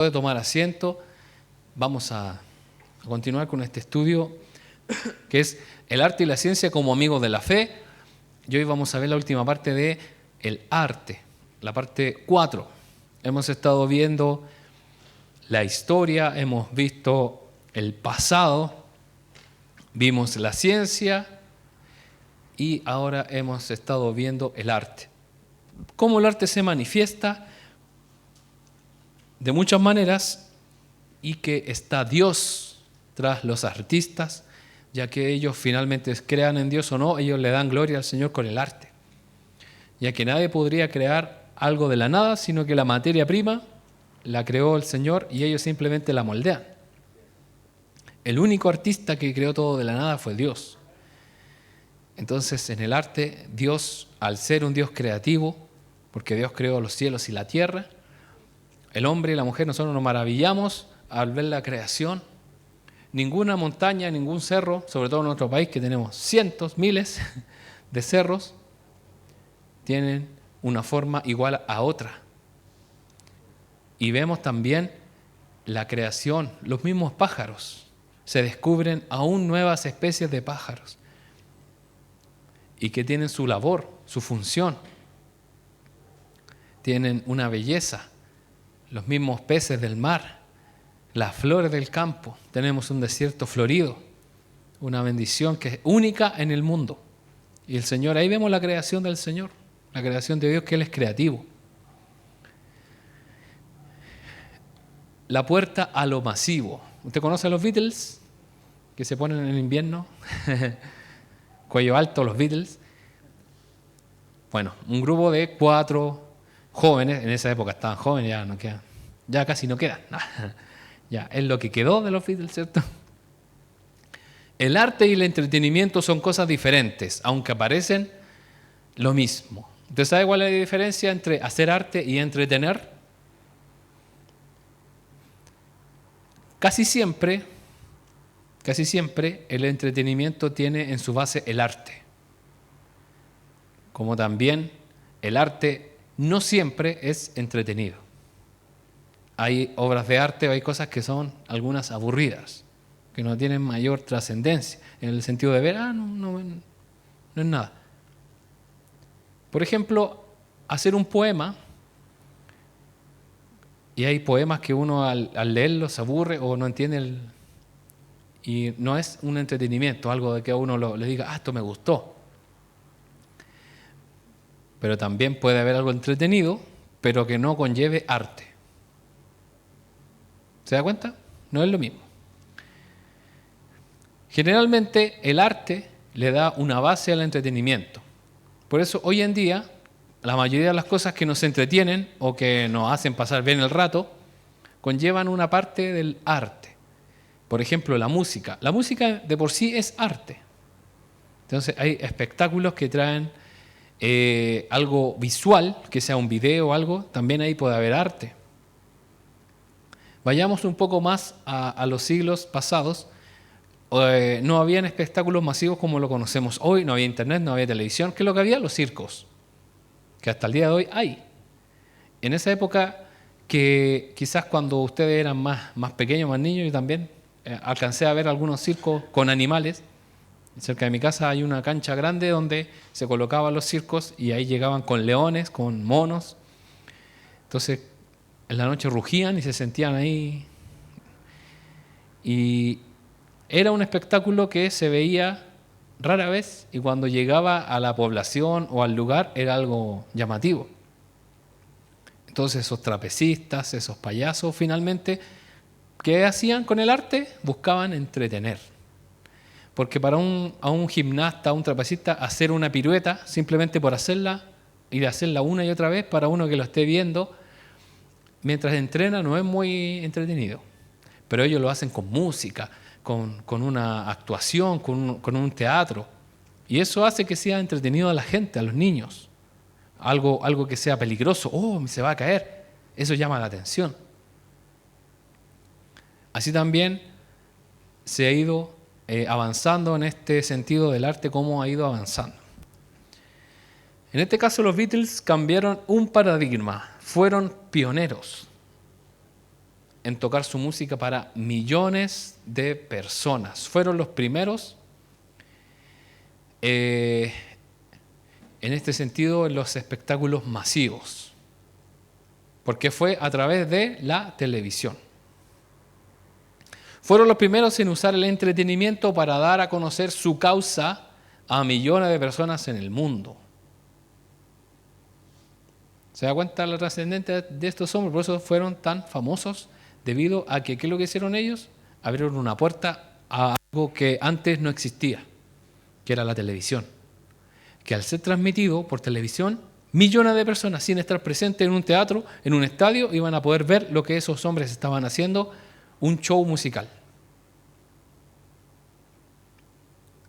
Puede tomar asiento. Vamos a continuar con este estudio que es el arte y la ciencia como amigos de la fe. Y hoy vamos a ver la última parte de el arte, la parte 4. Hemos estado viendo la historia, hemos visto el pasado, vimos la ciencia y ahora hemos estado viendo el arte. Cómo el arte se manifiesta de muchas maneras y que está Dios tras los artistas, ya que ellos finalmente crean en Dios o no, ellos le dan gloria al Señor con el arte. Ya que nadie podría crear algo de la nada, sino que la materia prima la creó el Señor y ellos simplemente la moldean. El único artista que creó todo de la nada fue Dios. Entonces, en el arte, Dios, al ser un Dios creativo, porque Dios creó los cielos y la tierra, el hombre y la mujer, nosotros nos maravillamos al ver la creación. Ninguna montaña, ningún cerro, sobre todo en nuestro país que tenemos cientos, miles de cerros, tienen una forma igual a otra. Y vemos también la creación, los mismos pájaros. Se descubren aún nuevas especies de pájaros y que tienen su labor, su función. Tienen una belleza. Los mismos peces del mar, las flores del campo. Tenemos un desierto florido, una bendición que es única en el mundo. Y el Señor, ahí vemos la creación del Señor, la creación de Dios, que Él es creativo. La puerta a lo masivo. ¿Usted conoce a los Beatles? Que se ponen en invierno. Cuello alto, los Beatles. Bueno, un grupo de 4 jóvenes, en esa época estaban jóvenes, ya no quedan, ya casi no quedan. Ya, es lo que quedó de los Beatles, ¿cierto? El arte y el entretenimiento son cosas diferentes, aunque parecen lo mismo. ¿Usted sabe cuál es la diferencia entre hacer arte y entretener? Casi siempre el entretenimiento tiene en su base el arte. Como también el arte no siempre es entretenido. Hay obras de arte o hay cosas que son algunas aburridas, que no tienen mayor trascendencia, en el sentido de ver, no es nada. Por ejemplo, hacer un poema, y hay poemas que uno al leerlos se aburre o no entiende, y no es un entretenimiento, algo de que a uno le diga, esto me gustó. Pero también puede haber algo entretenido, pero que no conlleve arte. ¿Se da cuenta? No es lo mismo. Generalmente el arte le da una base al entretenimiento. Por eso hoy en día la mayoría de las cosas que nos entretienen o que nos hacen pasar bien el rato conllevan una parte del arte. Por ejemplo, la música. La música de por sí es arte. Entonces hay espectáculos que traen algo visual, que sea un video o algo, también ahí puede haber arte. Vayamos un poco más a los siglos pasados. No habían espectáculos masivos como lo conocemos hoy, no había internet, no había televisión. ¿Qué es lo que había? Los circos, que hasta el día de hoy hay. En esa época, que quizás cuando ustedes eran más pequeños, más niños, yo también alcancé a ver algunos circos con animales. Cerca de mi casa hay una cancha grande donde se colocaban los circos y ahí llegaban con leones, con monos. Entonces, en la noche rugían y se sentían ahí. Y era un espectáculo que se veía rara vez y cuando llegaba a la población o al lugar era algo llamativo. Entonces esos trapecistas, esos payasos, finalmente, ¿qué hacían con el arte? Buscaban entretener. Porque para a un gimnasta, a un trapecista, hacer una pirueta, simplemente por hacerla, y de hacerla una y otra vez, para uno que lo esté viendo, mientras entrena no es muy entretenido. Pero ellos lo hacen con música, con una actuación, con un teatro. Y eso hace que sea entretenido a la gente, a los niños. Algo que sea peligroso, se va a caer. Eso llama la atención. Así también se ha ido avanzando en este sentido del arte, cómo ha ido avanzando. En este caso los Beatles cambiaron un paradigma, fueron pioneros. en tocar su música para millones de personas. Fueron los primeros, en este sentido, en los espectáculos masivos, porque fue a través de la televisión. Fueron los primeros en usar el entretenimiento para dar a conocer su causa a millones de personas en el mundo. ¿Se da cuenta la trascendencia de estos hombres? Por eso fueron tan famosos, debido a que, ¿qué es lo que hicieron ellos? Abrieron una puerta a algo que antes no existía, que era la televisión. Que al ser transmitido por televisión, millones de personas, sin estar presentes en un teatro, en un estadio, iban a poder ver lo que esos hombres estaban haciendo, un show musical.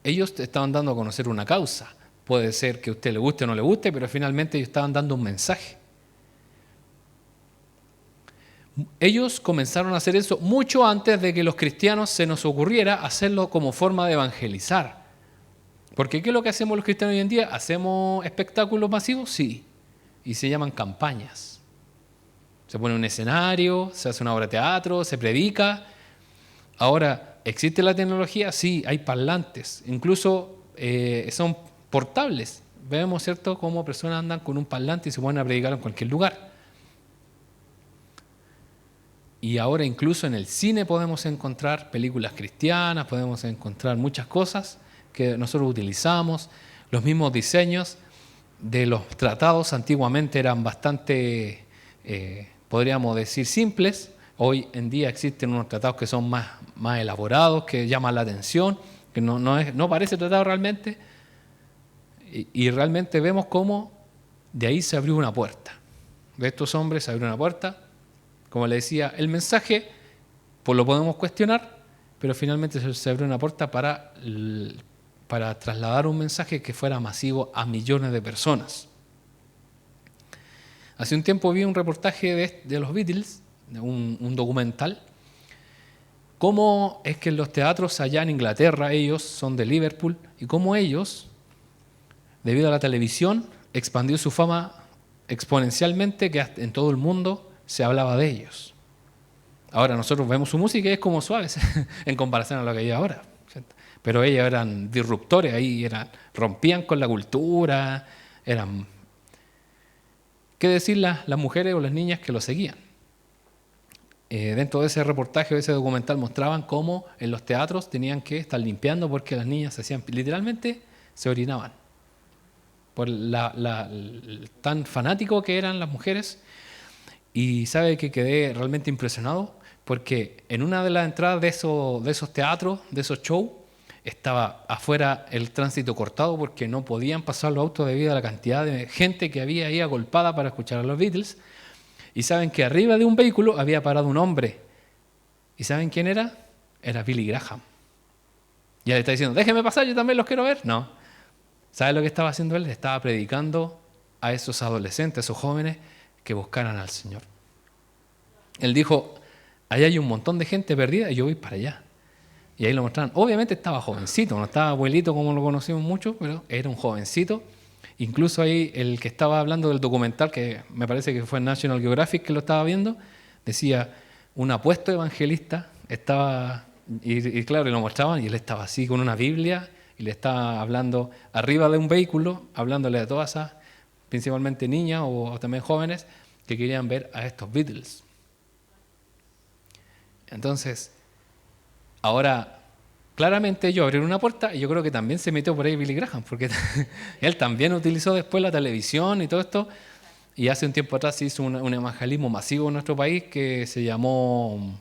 Ellos te estaban dando a conocer una causa. Puede ser que a usted le guste o no le guste, pero finalmente ellos estaban dando un mensaje. Ellos comenzaron a hacer eso mucho antes de que los cristianos se nos ocurriera hacerlo como forma de evangelizar. Porque ¿qué es lo que hacemos los cristianos hoy en día? ¿Hacemos espectáculos masivos? Sí. Y se llaman campañas. Se pone un escenario, se hace una obra de teatro, se predica. Ahora, ¿existe la tecnología? Sí, hay parlantes. Incluso son portables. Vemos, ¿cierto?, cómo personas andan con un parlante y se ponen a predicar en cualquier lugar. Y ahora incluso en el cine podemos encontrar películas cristianas, podemos encontrar muchas cosas que nosotros utilizamos. Los mismos diseños de los tratados antiguamente eran bastante, podríamos decir, simples. Hoy en día existen unos tratados que son más elaborados, que llaman la atención, que no parece tratado realmente. Y realmente vemos cómo de ahí se abrió una puerta. De estos hombres se abrió una puerta. Como le decía, el mensaje pues lo podemos cuestionar, pero finalmente se abrió una puerta para trasladar un mensaje que fuera masivo a millones de personas. Hace un tiempo vi un reportaje de los Beatles, un documental, cómo es que en los teatros allá en Inglaterra, ellos son de Liverpool, y cómo ellos, debido a la televisión, expandió su fama exponencialmente, que en todo el mundo se hablaba de ellos. Ahora nosotros vemos su música y es como suave en comparación a lo que hay ahora. ¿Cierto? Pero ellos eran disruptores, ahí rompían con la cultura, eran... ¿Qué decir las mujeres o las niñas que lo seguían? Dentro de ese reportaje, de ese documental, mostraban cómo en los teatros tenían que estar limpiando porque las niñas literalmente se orinaban. Por tan fanático que eran las mujeres. Y sabe que quedé realmente impresionado porque en una de las entradas de esos teatros, de esos shows, estaba afuera el tránsito cortado porque no podían pasar los autos debido a la cantidad de gente que había ahí agolpada para escuchar a los Beatles. Y saben que arriba de un vehículo había parado un hombre. ¿Y saben quién era? Era Billy Graham. Y él está diciendo, déjeme pasar, yo también los quiero ver. No. ¿Sabe lo que estaba haciendo él? Estaba predicando a esos adolescentes, a esos jóvenes, que buscaran al Señor. Él dijo, allá hay un montón de gente perdida y yo voy para allá. Y ahí lo mostraron. Obviamente estaba jovencito, no estaba abuelito como lo conocimos mucho, pero era un jovencito. Incluso ahí el que estaba hablando del documental, que me parece que fue en National Geographic que lo estaba viendo, decía, un apuesto evangelista estaba, y claro, y lo mostraban, y él estaba así con una Biblia, y le estaba hablando arriba de un vehículo, hablándole a todas esas, principalmente niñas o también jóvenes, que querían ver a estos Beatles. Entonces, ahora, claramente ellos abrieron una puerta y yo creo que también se metió por ahí Billy Graham, porque él también utilizó después la televisión y todo esto, y hace un tiempo atrás hizo un evangelismo masivo en nuestro país que se llamó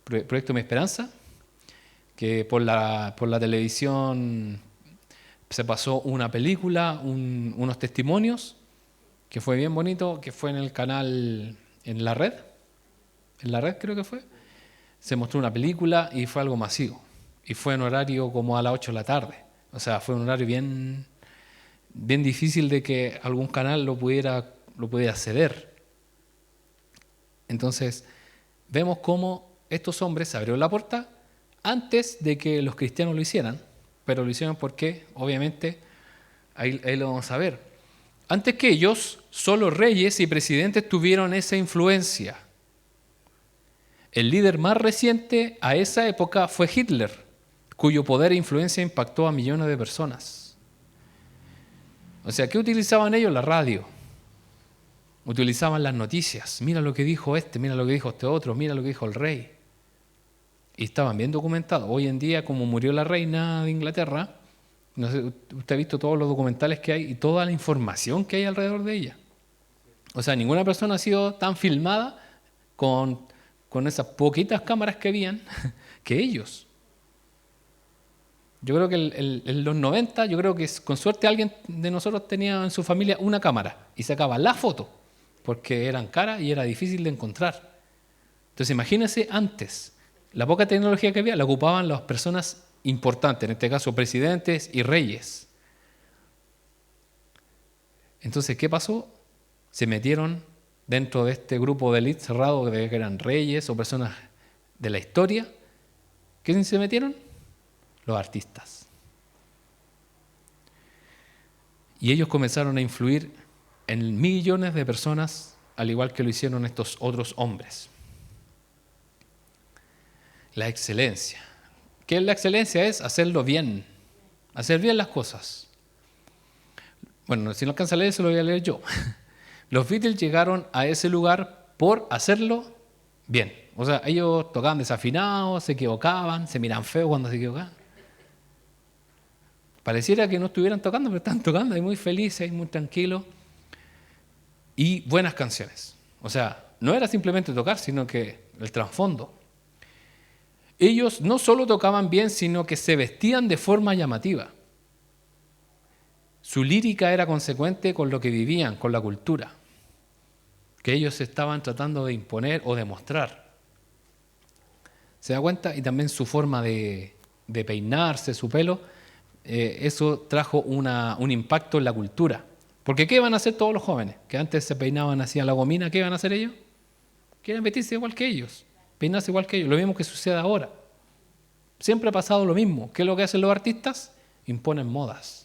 Proyecto Mi Esperanza, que por la televisión se pasó una película, unos testimonios, que fue bien bonito, que fue en el canal, en la red creo que fue, se mostró una película y fue algo masivo. Y fue en horario como a las 8 de la tarde. O sea, fue un horario bien difícil de que algún canal lo pudiera ceder. Entonces, vemos cómo estos hombres se abrieron la puerta antes de que los cristianos lo hicieran, pero lo hicieron porque, obviamente, ahí lo vamos a ver. Antes que ellos, solo reyes y presidentes tuvieron esa influencia. El líder más reciente a esa época fue Hitler, cuyo poder e influencia impactó a millones de personas. O sea, ¿qué utilizaban ellos? La radio. Utilizaban las noticias. Mira lo que dijo este, mira lo que dijo este otro, mira lo que dijo el rey. Y estaban bien documentados. Hoy en día, como murió la reina de Inglaterra, no sé, usted ha visto todos los documentales que hay y toda la información que hay alrededor de ella. O sea, ninguna persona ha sido tan filmada con esas poquitas cámaras que habían que ellos. Yo creo que en los 90, yo creo que con suerte alguien de nosotros tenía en su familia una cámara y sacaba la foto, porque eran caras y era difícil de encontrar. Entonces imagínense antes, la poca tecnología que había la ocupaban las personas importantes, en este caso presidentes y reyes. Entonces, ¿qué pasó? Se metieron dentro de este grupo de élite cerrado, que eran reyes o personas de la historia. ¿Quiénes se metieron? Los artistas. Y ellos comenzaron a influir en millones de personas, al igual que lo hicieron estos otros hombres. La excelencia. ¿Qué es la excelencia? Es hacerlo bien, hacer bien las cosas. Bueno, si no alcanza a leer, se lo voy a leer yo. Los Beatles llegaron a ese lugar por hacerlo bien. O sea, ellos tocaban desafinados, se equivocaban, se miran feo cuando se equivocaban. Pareciera que no estuvieran tocando, pero están tocando, y muy felices, y muy tranquilos. Y buenas canciones. O sea, no era simplemente tocar, sino que el trasfondo. Ellos no solo tocaban bien, sino que se vestían de forma llamativa. Su lírica era consecuente con lo que vivían, con la cultura que ellos estaban tratando de imponer o de mostrar. ¿Se da cuenta? Y también su forma de peinarse, su pelo, eso trajo un impacto en la cultura. Porque ¿qué iban a hacer todos los jóvenes? Que antes se peinaban así a la gomina, ¿qué iban a hacer ellos? Quieren vestirse igual que ellos, peinarse igual que ellos, lo mismo que sucede ahora. Siempre ha pasado lo mismo. ¿Qué es lo que hacen los artistas? Imponen modas.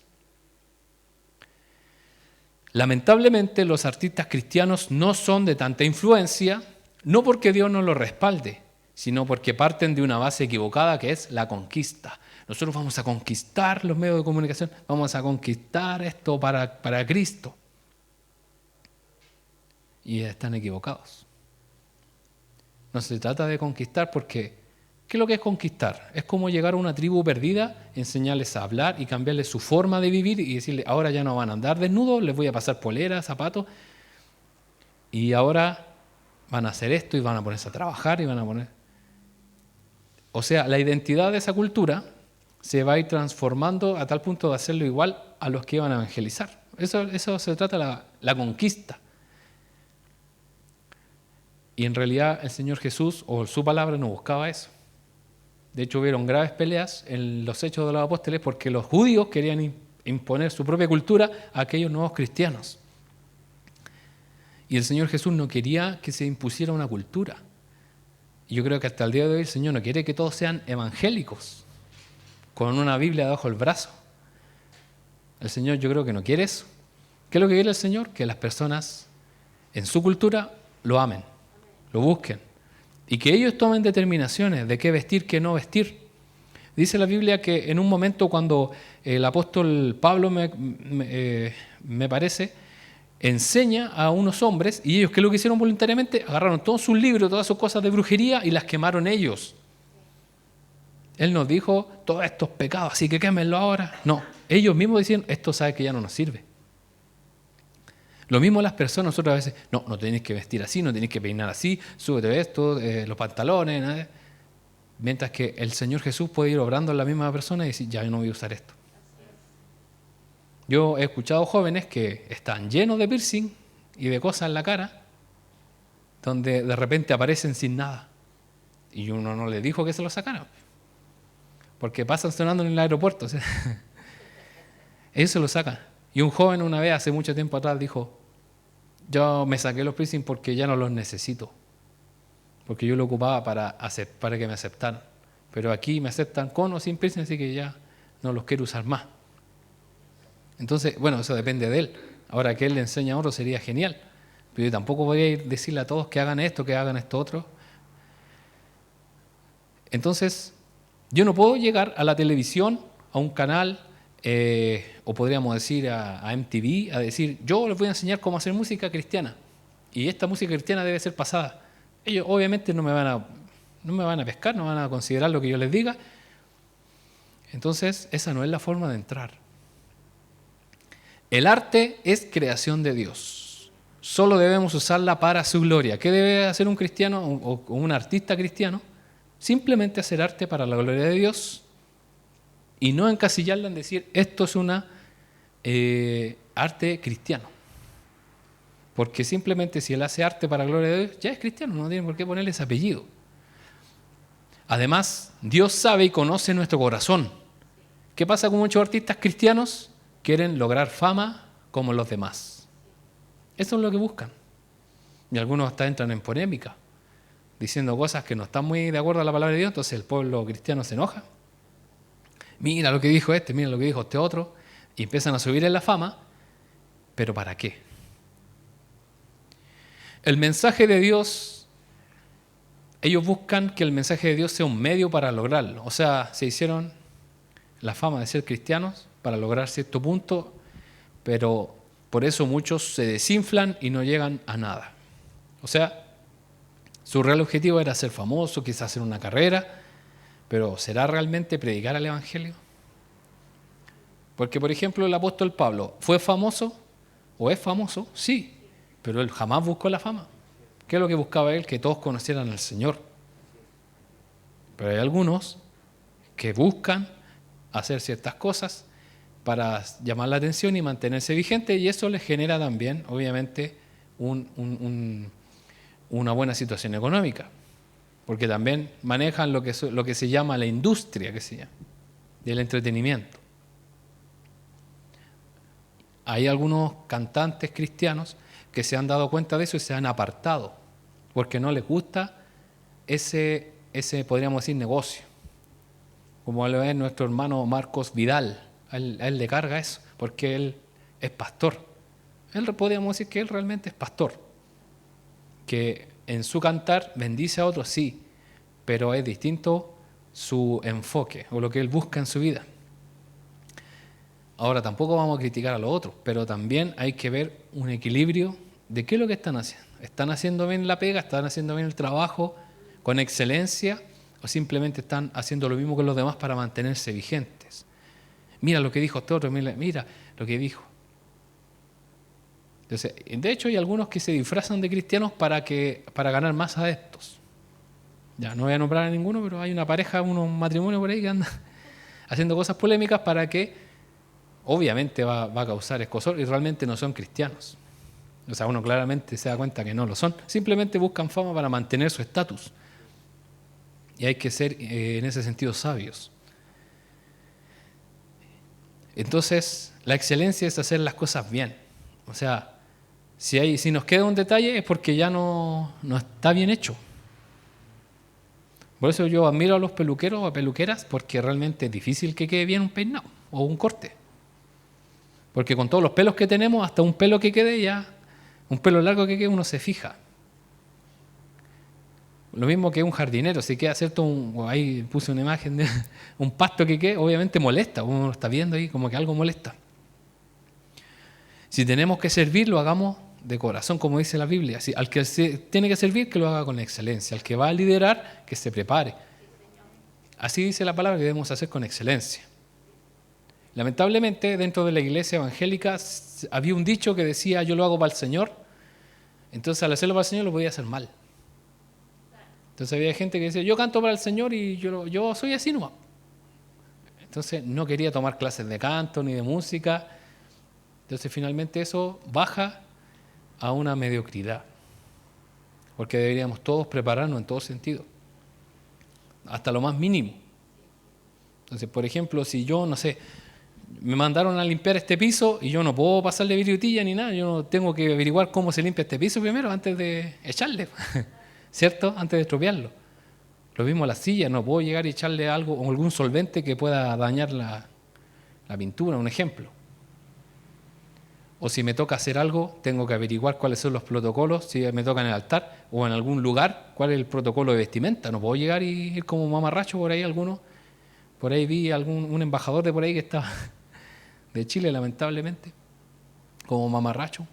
Lamentablemente los artistas cristianos no son de tanta influencia, no porque Dios no los respalde, sino porque parten de una base equivocada que es la conquista. Nosotros vamos a conquistar los medios de comunicación, vamos a conquistar esto para Cristo. Y están equivocados. No se trata de conquistar porque, ¿qué es lo que es conquistar? Es como llegar a una tribu perdida, enseñarles a hablar y cambiarles su forma de vivir y decirles, ahora ya no van a andar desnudos, les voy a pasar poleras, zapatos, y ahora van a hacer esto y van a ponerse a trabajar y van a poner... O sea, la identidad de esa cultura se va a ir transformando a tal punto de hacerlo igual a los que iban a evangelizar. Eso se trata de la conquista. Y en realidad el Señor Jesús o su palabra no buscaba eso. De hecho, hubieron graves peleas en los Hechos de los Apóstoles porque los judíos querían imponer su propia cultura a aquellos nuevos cristianos. Y el Señor Jesús no quería que se impusiera una cultura. Y yo creo que hasta el día de hoy el Señor no quiere que todos sean evangélicos, con una Biblia debajo del brazo. El Señor yo creo que no quiere eso. ¿Qué es lo que quiere el Señor? Que las personas en su cultura lo amen, lo busquen. Y que ellos tomen determinaciones de qué vestir, qué no vestir. Dice la Biblia que en un momento cuando el apóstol Pablo, me parece, enseña a unos hombres, y ellos, ¿qué es lo que hicieron voluntariamente? Agarraron todos sus libros, todas sus cosas de brujería y las quemaron ellos. Él nos dijo, todos estos pecados, así que quémenlo ahora. No, ellos mismos decían, esto sabe que ya no nos sirve. Lo mismo las personas, nosotros a veces, no tenéis que vestir así, no tenéis que peinar así, súbete esto, los pantalones, nada. Mientras que el Señor Jesús puede ir obrando en la misma persona y decir, ya yo no voy a usar esto. Yo he escuchado jóvenes que están llenos de piercing y de cosas en la cara, donde de repente aparecen sin nada. Y uno no les dijo que se lo sacaran, porque pasan sonando en el aeropuerto. ¿Sí? Ellos se lo sacan. Y un joven una vez, hace mucho tiempo atrás, dijo, yo me saqué los piercing porque ya no los necesito, porque yo lo ocupaba para que me aceptaran. Pero aquí me aceptan con o sin piercing, así que ya no los quiero usar más. Entonces, bueno, eso depende de él. Ahora que él le enseña a otro sería genial. Pero yo tampoco voy a ir a decirle a todos que hagan esto otro. Entonces, yo no puedo llegar a la televisión, a un canal, o podríamos decir a MTV, a decir, yo les voy a enseñar cómo hacer música cristiana. Y esta música cristiana debe ser pasada. Ellos obviamente no me van a pescar, no van a considerar lo que yo les diga. Entonces, esa no es la forma de entrar. El arte es creación de Dios. Solo debemos usarla para su gloria. ¿Qué debe hacer un cristiano o un artista cristiano? Simplemente hacer arte para la gloria de Dios y no encasillarla en decir, esto es una arte cristiano. Porque simplemente si él hace arte para la gloria de Dios, ya es cristiano, no tiene por qué ponerle ese apellido. Además, Dios sabe y conoce nuestro corazón. ¿Qué pasa con muchos artistas cristianos? Quieren lograr fama como los demás. Eso es lo que buscan. Y algunos hasta entran en polémica, diciendo cosas que no están muy de acuerdo a la palabra de Dios, entonces el pueblo cristiano se enoja. Mira lo que dijo este, mira lo que dijo este otro, y empiezan a subir en la fama, pero ¿para qué? El mensaje de Dios, ellos buscan que el mensaje de Dios sea un medio para lograrlo. O sea, se hicieron la fama de ser cristianos para lograr cierto punto, pero por eso muchos se desinflan y no llegan a nada. O sea, su real objetivo era ser famoso, quizás hacer una carrera, pero ¿será realmente predicar el Evangelio? Porque, por ejemplo, el apóstol Pablo, ¿fue famoso o es famoso? Sí, pero él jamás buscó la fama. ¿Qué es lo que buscaba él? Que todos conocieran al Señor. Pero hay algunos que buscan hacer ciertas cosas para llamar la atención y mantenerse vigente, y eso les genera también, obviamente, una buena situación económica, porque también manejan lo que se llama la industria del entretenimiento. Hay algunos cantantes cristianos que se han dado cuenta de eso y se han apartado, porque no les gusta ese podríamos decir, negocio. Como lo es nuestro hermano Marcos Vidal, a él le carga eso, porque él es pastor. Podríamos decir que él realmente es pastor, que en su cantar bendice a otros, sí, pero es distinto su enfoque o lo que él busca en su vida. Ahora, tampoco vamos a criticar a los otros, pero también hay que ver un equilibrio de qué es lo que están haciendo. ¿Están haciendo bien la pega? ¿Están haciendo bien el trabajo con excelencia? ¿O simplemente están haciendo lo mismo que los demás para mantenerse vigentes? Mira lo que dijo este otro, mira lo que dijo. Entonces, de hecho, hay algunos que se disfrazan de cristianos para ganar más adeptos. Ya, no voy a nombrar a ninguno, pero hay una pareja, un matrimonio por ahí que anda haciendo cosas polémicas para que, obviamente, va a causar escozor y realmente no son cristianos. O sea, uno claramente se da cuenta que no lo son. Simplemente buscan fama para mantener su estatus. Y hay que ser, en ese sentido, sabios. Entonces, la excelencia es hacer las cosas bien. O sea, si nos queda un detalle es porque ya no está bien hecho. Por eso yo admiro a los peluqueros o a peluqueras, porque realmente es difícil que quede bien un peinado o un corte. Porque con todos los pelos que tenemos, hasta un pelo que quede ya, un pelo largo que quede, uno se fija. Lo mismo que un jardinero, si queda ahí puse una imagen de un pasto que quede, obviamente molesta, uno lo está viendo ahí como que algo molesta. Si tenemos que servir, lo hagamos de corazón, como dice la Biblia. Al que tiene que servir, que lo haga con excelencia. Al que va a liderar, que se prepare. Así dice la palabra que debemos hacer con excelencia. Lamentablemente, dentro de la iglesia evangélica había un dicho que decía, yo lo hago para el Señor. Entonces, al hacerlo para el Señor, lo podía hacer mal. Entonces había gente que decía, yo canto para el Señor y yo soy así nomás. Entonces no quería tomar clases de canto ni de música. Entonces finalmente eso baja a una mediocridad. Porque deberíamos todos prepararnos en todo sentido. Hasta lo más mínimo. Entonces, por ejemplo, si yo, no sé, me mandaron a limpiar este piso y yo no puedo pasarle virutilla ni nada, yo tengo que averiguar cómo se limpia este piso primero antes de echarle. ¿Cierto? Antes de estropearlo. Lo mismo la silla, no puedo llegar y echarle algo o algún solvente que pueda dañar la pintura, un ejemplo. O si me toca hacer algo, tengo que averiguar cuáles son los protocolos, si me toca en el altar o en algún lugar, cuál es el protocolo de vestimenta. No puedo llegar y ir como mamarracho por ahí alguno. Por ahí vi un embajador de por ahí que estaba de Chile, lamentablemente, como mamarracho.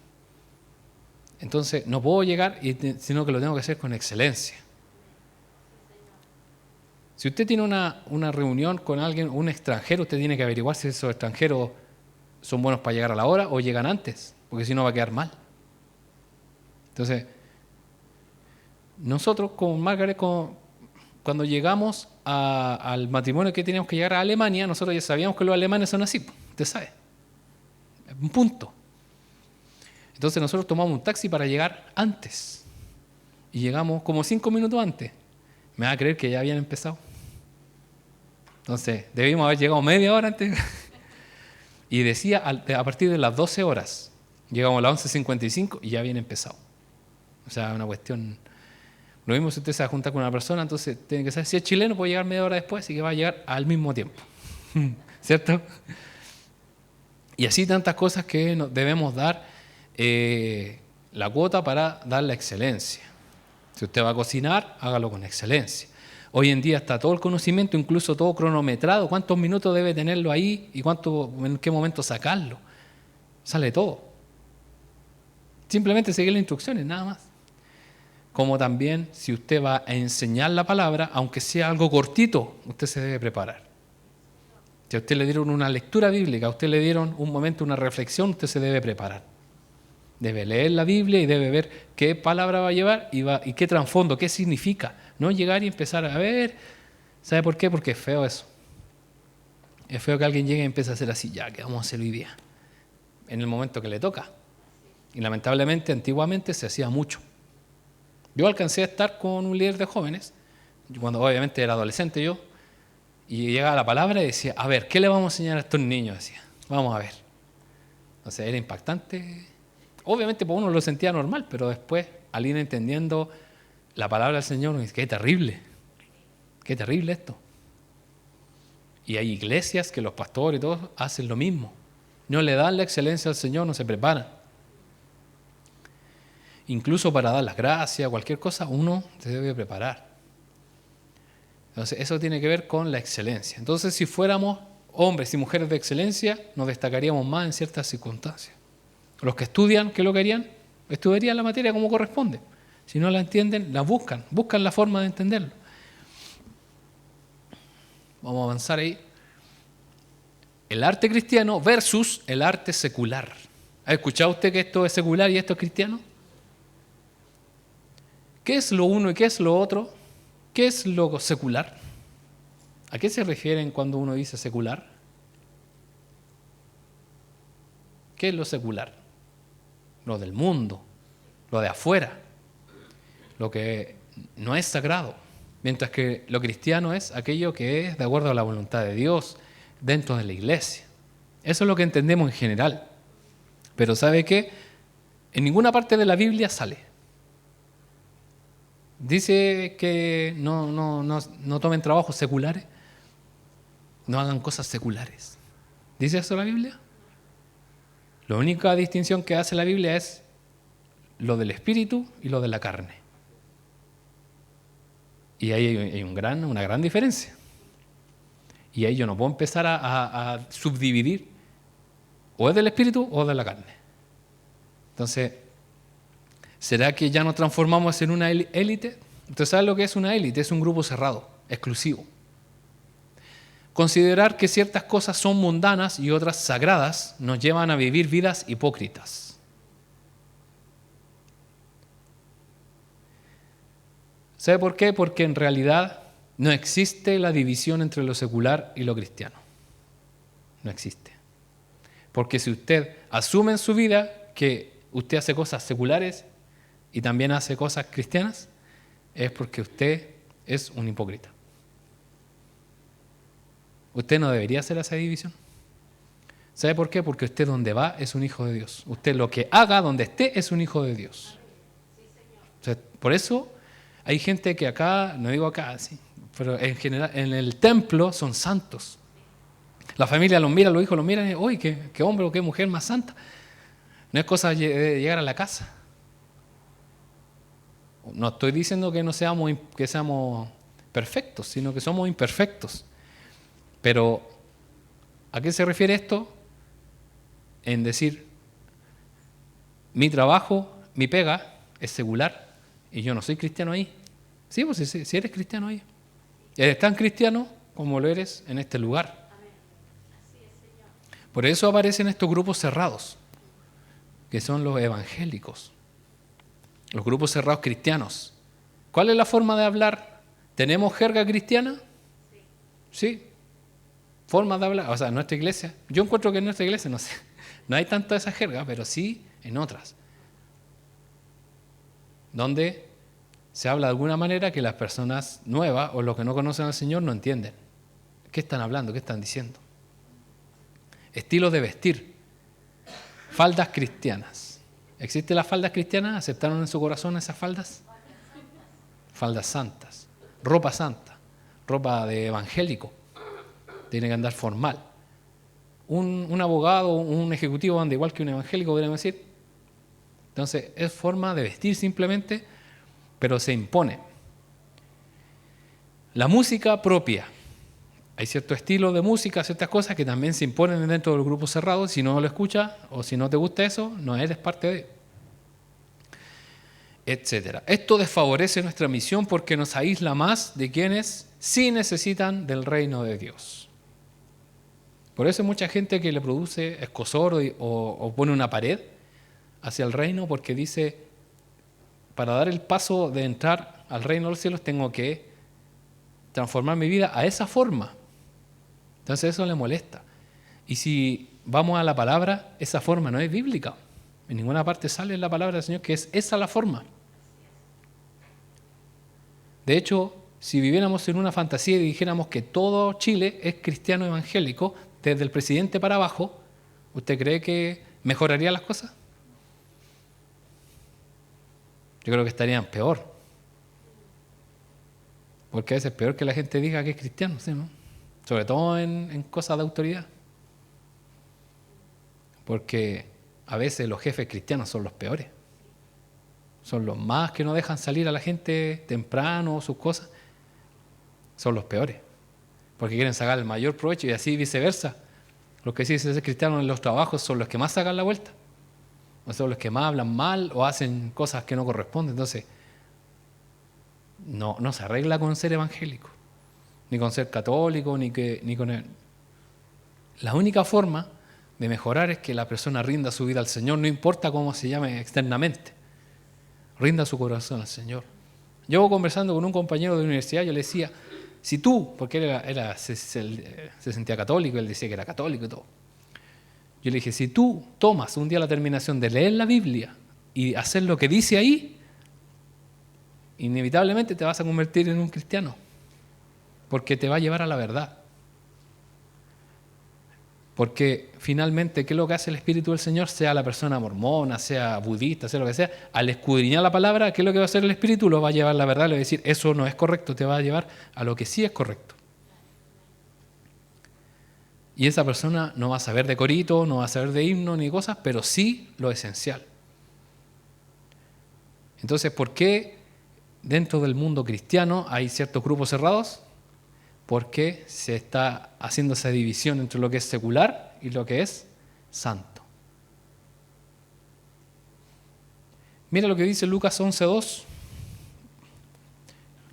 Entonces, no puedo llegar, sino que lo tengo que hacer con excelencia. Si usted tiene una reunión con alguien, un extranjero, usted tiene que averiguar si esos extranjeros son buenos para llegar a la hora o llegan antes, porque si no va a quedar mal. Entonces, nosotros con Margaret, cuando llegamos al matrimonio que teníamos que llegar a Alemania, nosotros ya sabíamos que los alemanes son así, usted sabe, un punto. Entonces nosotros tomamos un taxi para llegar antes, y llegamos como 5 minutos antes. ¿Me va a creer que ya habían empezado? Entonces, debimos haber llegado media hora antes. Y decía, a partir de las 12 horas, llegamos a las 11:55 y ya habían empezado. O sea, una cuestión. Lo mismo si usted se va a juntar con una persona, entonces tiene que saber, si es chileno puede llegar media hora después y que va a llegar al mismo tiempo. ¿Cierto? Y así tantas cosas que nos debemos dar la cuota para dar la excelencia. Si usted va a cocinar, hágalo con excelencia. Hoy en día está todo el conocimiento, incluso todo cronometrado, cuántos minutos debe tenerlo ahí y en qué momento sacarlo. Sale todo. Simplemente seguir las instrucciones, nada más. Como también, si usted va a enseñar la palabra, aunque sea algo cortito, usted se debe preparar. Si a usted le dieron una lectura bíblica, a usted le dieron un momento, una reflexión, usted se debe preparar. Debe leer la Biblia y debe ver qué palabra va a llevar y qué trasfondo, qué significa. No llegar y empezar a ver. ¿Sabe por qué? Porque es feo eso. Es feo que alguien llegue y empiece a hacer así, ya, que vamos a hacer hoy día. En el momento que le toca. Y lamentablemente, antiguamente se hacía mucho. Yo alcancé a estar con un líder de jóvenes, cuando obviamente era adolescente yo, y llegaba la palabra y decía, a ver, ¿qué le vamos a enseñar a estos niños? Decía, vamos a ver. O sea, era impactante. Obviamente por uno lo sentía normal, pero después, al ir entendiendo la palabra del Señor, uno dice, qué terrible esto. Y hay iglesias que los pastores y todos hacen lo mismo. No le dan la excelencia al Señor, no se preparan. Incluso para dar las gracias, cualquier cosa, uno se debe preparar. Entonces, eso tiene que ver con la excelencia. Entonces, si fuéramos hombres y mujeres de excelencia, nos destacaríamos más en ciertas circunstancias. Los que estudian, ¿qué es lo que harían? Estudiarían la materia como corresponde. Si no la entienden, la buscan la forma de entenderlo. Vamos a avanzar ahí. El arte cristiano versus el arte secular. ¿Ha escuchado usted que esto es secular y esto es cristiano? ¿Qué es lo uno y qué es lo otro? ¿Qué es lo secular? ¿A qué se refieren cuando uno dice secular? ¿Qué es lo secular? Lo del mundo, lo de afuera, lo que no es sagrado. Mientras que lo cristiano es aquello que es de acuerdo a la voluntad de Dios dentro de la iglesia. Eso es lo que entendemos en general. Pero ¿sabe qué? En ninguna parte de la Biblia sale. Dice que no tomen trabajos seculares, no hagan cosas seculares. ¿Dice eso la Biblia? La única distinción que hace la Biblia es lo del espíritu y lo de la carne. Y ahí hay una gran diferencia. Y ahí yo no puedo empezar a subdividir, o es del espíritu o de la carne. Entonces, ¿será que ya nos transformamos en una élite? ¿Usted sabe lo que es una élite? Es un grupo cerrado, exclusivo. Considerar que ciertas cosas son mundanas y otras sagradas nos llevan a vivir vidas hipócritas. ¿Sabe por qué? Porque en realidad no existe la división entre lo secular y lo cristiano. No existe. Porque si usted asume en su vida que usted hace cosas seculares y también hace cosas cristianas, es porque usted es un hipócrita. Usted no debería hacer esa división. ¿Sabe por qué? Porque usted donde va es un hijo de Dios. Usted lo que haga donde esté es un hijo de Dios. O sea, por eso hay gente que acá, no digo acá, sí, pero en general en el templo son santos. La familia los mira, los hijos los miran y, uy, qué hombre o qué mujer más santa. No es cosa de llegar a la casa. No estoy diciendo que seamos perfectos, sino que somos imperfectos. Pero, ¿a qué se refiere esto? En decir, mi trabajo, mi pega es secular y yo no soy cristiano ahí. Sí, pues si eres cristiano ahí. Eres tan cristiano como lo eres en este lugar. Por eso aparecen estos grupos cerrados, que son los evangélicos, los grupos cerrados cristianos. ¿Cuál es la forma de hablar? ¿Tenemos jerga cristiana? Sí. Formas de hablar, o sea, en nuestra iglesia. Yo encuentro que en nuestra iglesia, no sé, no hay tanta esa jerga, pero sí en otras, donde se habla de alguna manera que las personas nuevas o los que no conocen al Señor no entienden. ¿Qué están hablando? ¿Qué están diciendo? Estilos de vestir. Faldas cristianas. ¿Existen las faldas cristianas? ¿Aceptaron en su corazón esas faldas? Faldas santas. Ropa santa. Ropa de evangélico. Tiene que andar formal. Un abogado, un ejecutivo anda igual que un evangélico, podríamos decir. Entonces, es forma de vestir simplemente, pero se impone. La música propia. Hay cierto estilo de música, ciertas cosas que también se imponen dentro del grupo cerrado. Si no lo escuchas o si no te gusta eso, no eres parte de, etcétera. Esto desfavorece nuestra misión porque nos aísla más de quienes sí necesitan del reino de Dios. Por eso hay mucha gente que le produce escozor o pone una pared hacia el reino porque dice, para dar el paso de entrar al reino de los cielos tengo que transformar mi vida a esa forma. Entonces eso le molesta. Y si vamos a la palabra, esa forma no es bíblica. En ninguna parte sale en la palabra del Señor que es esa la forma. De hecho, si viviéramos en una fantasía y dijéramos que todo Chile es cristiano evangélico, desde el presidente para abajo, ¿usted cree que mejoraría las cosas? Yo creo que estarían peor. Porque a veces es peor que la gente diga que es cristiano, ¿sí, no? Sobre todo en cosas de autoridad. Porque a veces los jefes cristianos son los peores. Son los más que no dejan salir a la gente temprano, sus cosas. Son los peores. Porque quieren sacar el mayor provecho y así viceversa. Los que sí dicen ser cristianos en los trabajos son los que más sacan la vuelta. O son los que más hablan mal o hacen cosas que no corresponden. Entonces, no se arregla con ser evangélico, ni con ser católico, ni con él. La única forma de mejorar es que la persona rinda su vida al Señor, no importa cómo se llame externamente. Rinda su corazón al Señor. Yo conversando con un compañero de universidad, yo le decía, si tú, porque él se sentía católico, él decía que era católico y todo. Yo le dije, si tú tomas un día la determinación de leer la Biblia y hacer lo que dice ahí, inevitablemente te vas a convertir en un cristiano, porque te va a llevar a la verdad. Porque finalmente, ¿qué es lo que hace el Espíritu del Señor? Sea la persona mormona, sea budista, sea lo que sea, al escudriñar la palabra, ¿qué es lo que va a hacer el Espíritu? Lo va a llevar a la verdad, le va a decir, eso no es correcto, te va a llevar a lo que sí es correcto. Y esa persona no va a saber de corito, no va a saber de himno ni cosas, pero sí lo esencial. Entonces, ¿por qué dentro del mundo cristiano hay ciertos grupos cerrados? Porque se está haciendo esa división entre lo que es secular y lo que es santo. Mira lo que dice Lucas 11:2,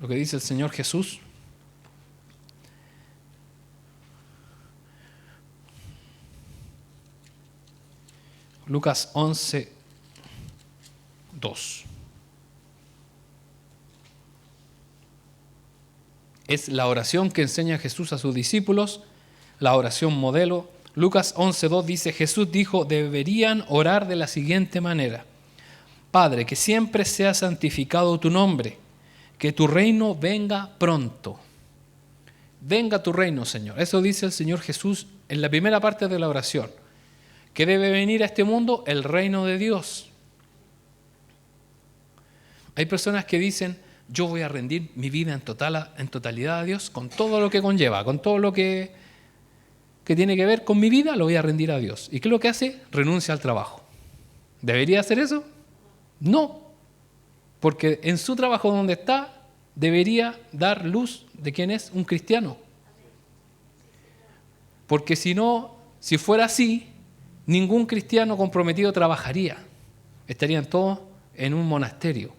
lo que dice el Señor Jesús. Lucas 11:2. Es la oración que enseña Jesús a sus discípulos, la oración modelo. Lucas 11:2 dice, Jesús dijo, deberían orar de la siguiente manera. Padre, que siempre sea santificado tu nombre, que tu reino venga pronto. Venga tu reino, Señor. Eso dice el Señor Jesús en la primera parte de la oración. ¿Qué debe venir a este mundo? El reino de Dios. Hay personas que dicen, yo voy a rendir mi vida en totalidad a Dios, con todo lo que conlleva, con todo lo que tiene que ver con mi vida, lo voy a rendir a Dios. ¿Y qué es lo que hace? Renuncia al trabajo. ¿Debería hacer eso? No, porque en su trabajo donde está, debería dar luz de quién es un cristiano. Porque si no, si fuera así, ningún cristiano comprometido trabajaría. Estarían todos en un monasterio,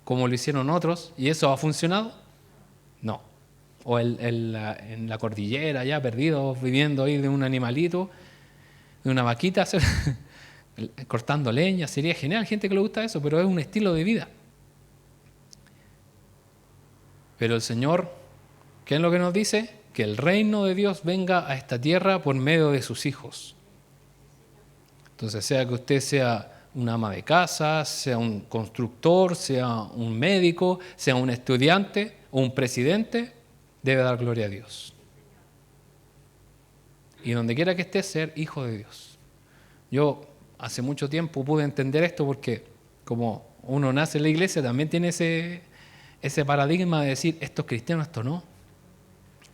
como lo hicieron otros, ¿y eso ha funcionado? No. O en la cordillera, ya perdidos, viviendo ahí de un animalito, de una vaquita, cortando leña. Sería genial, gente que le gusta eso, pero es un estilo de vida. Pero el Señor, ¿qué es lo que nos dice? Que el reino de Dios venga a esta tierra por medio de sus hijos. Entonces, sea que usted sea una ama de casa, sea un constructor, sea un médico, sea un estudiante o un presidente, debe dar gloria a Dios. Y donde quiera que esté, ser hijo de Dios. Yo hace mucho tiempo pude entender esto porque como uno nace en la iglesia, también tiene ese paradigma de decir, esto es cristiano, esto no.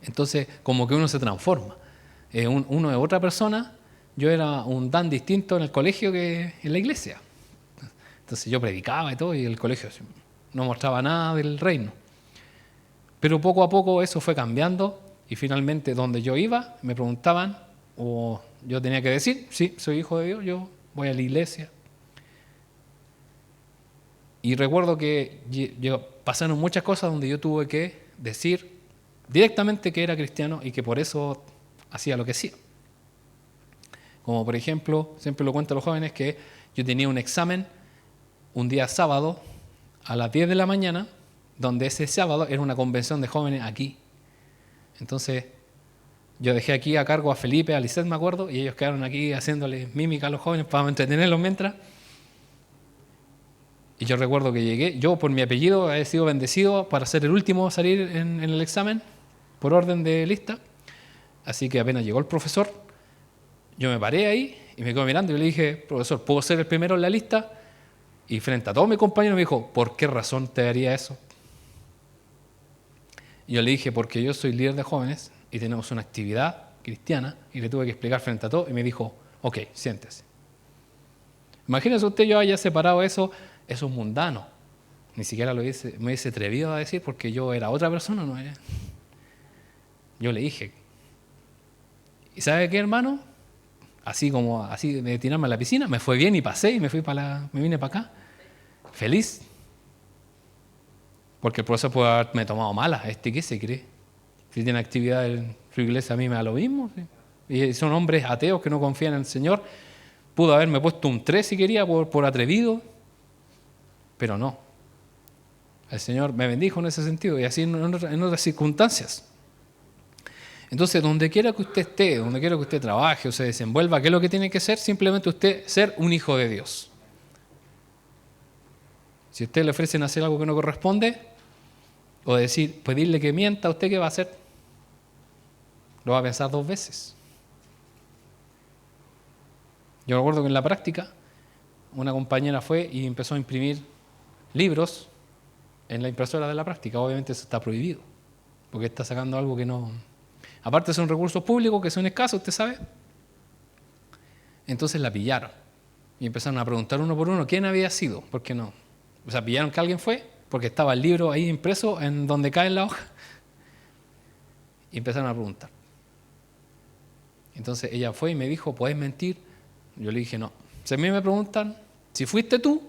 Entonces, como que uno se transforma. Uno es otra persona. Yo era un tan distinto en el colegio que en la iglesia. Entonces yo predicaba y todo, y el colegio no mostraba nada del reino. Pero poco a poco eso fue cambiando, y finalmente donde yo iba, me preguntaban, o yo tenía que decir, sí, soy hijo de Dios, yo voy a la iglesia. Y recuerdo que pasaron muchas cosas donde yo tuve que decir directamente que era cristiano y que por eso hacía lo que hacía. Como por ejemplo, siempre lo cuento a los jóvenes, que yo tenía un examen un día sábado a las 10 de la mañana, donde ese sábado era una convención de jóvenes aquí. Entonces yo dejé aquí a cargo a Felipe, a Lisette, me acuerdo, y ellos quedaron aquí haciéndole mímica a los jóvenes para entretenerlos mientras. Y yo recuerdo que llegué, yo por mi apellido he sido bendecido para ser el último a salir en el examen, por orden de lista. Así que apenas llegó el profesor, yo me paré ahí y me quedo mirando y le dije, profesor, ¿puedo ser el primero en la lista? Y frente a todos mis compañeros me dijo, ¿por qué razón te haría eso? Y yo le dije, porque yo soy líder de jóvenes y tenemos una actividad cristiana, y le tuve que explicar frente a todos, y me dijo, ok, siéntese. Imagínese usted, yo haya separado eso es mundano. Ni siquiera me hubiese atrevido a decir, porque yo era otra persona, ¿no? Yo le dije, ¿y sabe qué, hermano? Así de tirarme a la piscina, me fue bien y pasé y me vine para acá, feliz. Porque el profesor puede haberme tomado mala, ¿qué se cree? Si tiene actividad en su iglesia, a mí me da lo mismo. ¿Sí? Y son hombres ateos que no confían en el Señor. Pudo haberme puesto un 3 si quería por atrevido, pero no. El Señor me bendijo en ese sentido y así en otras circunstancias. Entonces, donde quiera que usted esté, donde quiera que usted trabaje o se desenvuelva, ¿qué es lo que tiene que ser? Simplemente usted ser un hijo de Dios. Si a usted le ofrecen hacer algo que no corresponde, o pedirle que mienta, ¿usted qué va a hacer? Lo va a pensar 2 veces. Yo recuerdo que en la práctica, una compañera fue y empezó a imprimir libros en la impresora de la práctica. Obviamente eso está prohibido, porque está sacando algo que no... Aparte son recursos públicos que son escasos, usted sabe. Entonces la pillaron y empezaron a preguntar uno por uno quién había sido, ¿por qué no? O sea, pillaron que alguien fue, porque estaba el libro ahí impreso en donde cae la hoja, y empezaron a preguntar. Entonces ella fue y me dijo, ¿puedes mentir? Yo le dije, no. Si a mí me preguntan si fuiste tú,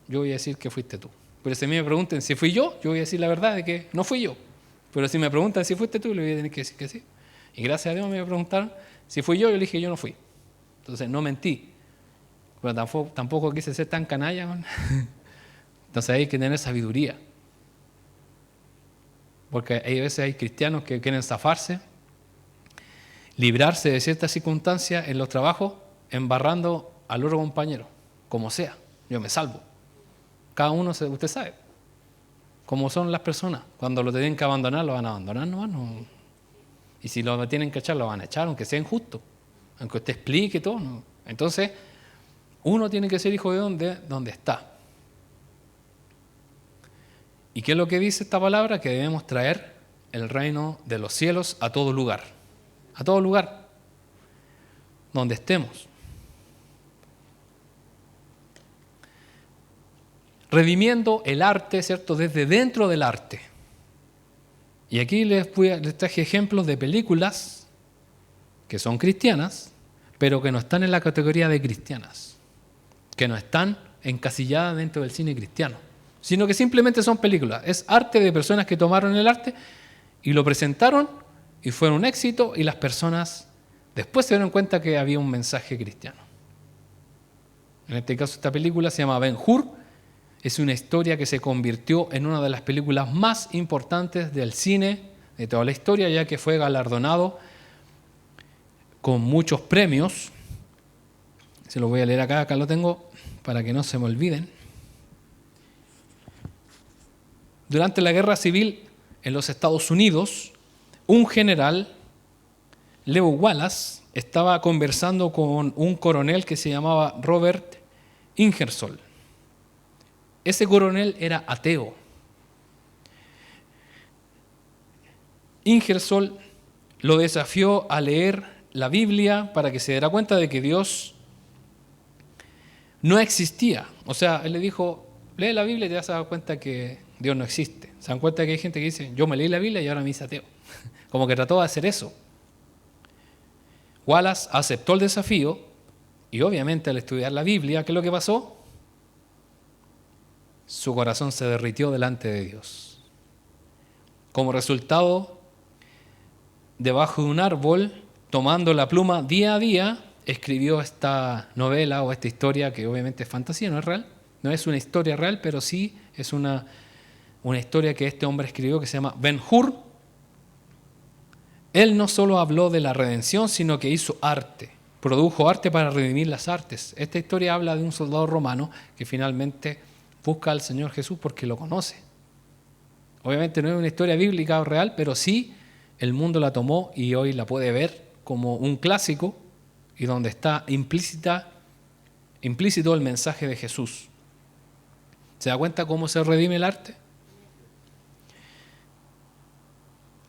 yo voy a decir que fuiste tú. Pero si a mí me preguntan si fui yo voy a decir la verdad de que no fui yo. Pero si me preguntan si fuiste tú, le voy a tener que decir que sí. Y gracias a Dios me preguntaron si fui yo le dije yo no fui. Entonces no mentí. Pero tampoco quise ser tan canalla. Entonces hay que tener sabiduría. Porque a veces hay cristianos que quieren zafarse, librarse de ciertas circunstancias en los trabajos, embarrando al otro compañero, como sea. Yo me salvo. Cada uno, usted sabe cómo son las personas. Cuando lo tienen que abandonar, lo van a abandonar, no. Y si lo tienen que echar, lo van a echar, aunque sea injusto, aunque usted explique todo. ¿No? Entonces, uno tiene que ser hijo de donde está. ¿Y qué es lo que dice esta palabra? Que debemos traer el reino de los cielos a todo lugar. A todo lugar donde estemos. redimiendo el arte, ¿cierto?, desde dentro del arte. Y aquí les traje ejemplos de películas que son cristianas, pero que no están en la categoría de cristianas, que no están encasilladas dentro del cine cristiano, sino que simplemente son películas. Es arte de personas que tomaron el arte y lo presentaron y fueron un éxito, y las personas después se dieron cuenta que había un mensaje cristiano. En este caso, esta película se llama Ben-Hur. Es una historia que se convirtió en una de las películas más importantes del cine de toda la historia, ya que fue galardonado con muchos premios. Se lo voy a leer acá lo tengo para que no se me olviden. Durante la Guerra Civil en los Estados Unidos, un general, Lew Wallace, estaba conversando con un coronel que se llamaba Robert Ingersoll. Ese coronel era ateo. Ingersoll lo desafió a leer la Biblia para que se diera cuenta de que Dios no existía. O sea, él le dijo, lee la Biblia y te vas a dar cuenta que Dios no existe. Se dan cuenta que hay gente que dice, yo me leí la Biblia y ahora me hice ateo. Como que trató de hacer eso. Wallace aceptó el desafío y obviamente al estudiar la Biblia, ¿qué es lo que pasó? Su corazón se derritió delante de Dios. Como resultado, debajo de un árbol, tomando la pluma día a día, escribió esta novela o esta historia que obviamente es fantasía, no es real. No es una historia real, pero sí es una historia que este hombre escribió que se llama Ben-Hur. Él no solo habló de la redención, sino que hizo arte. Produjo arte para redimir las artes. Esta historia habla de un soldado romano que finalmente busca al Señor Jesús porque lo conoce. Obviamente no es una historia bíblica o real, pero sí el mundo la tomó y hoy la puede ver como un clásico y donde está implícito el mensaje de Jesús. ¿Se da cuenta cómo se redime el arte?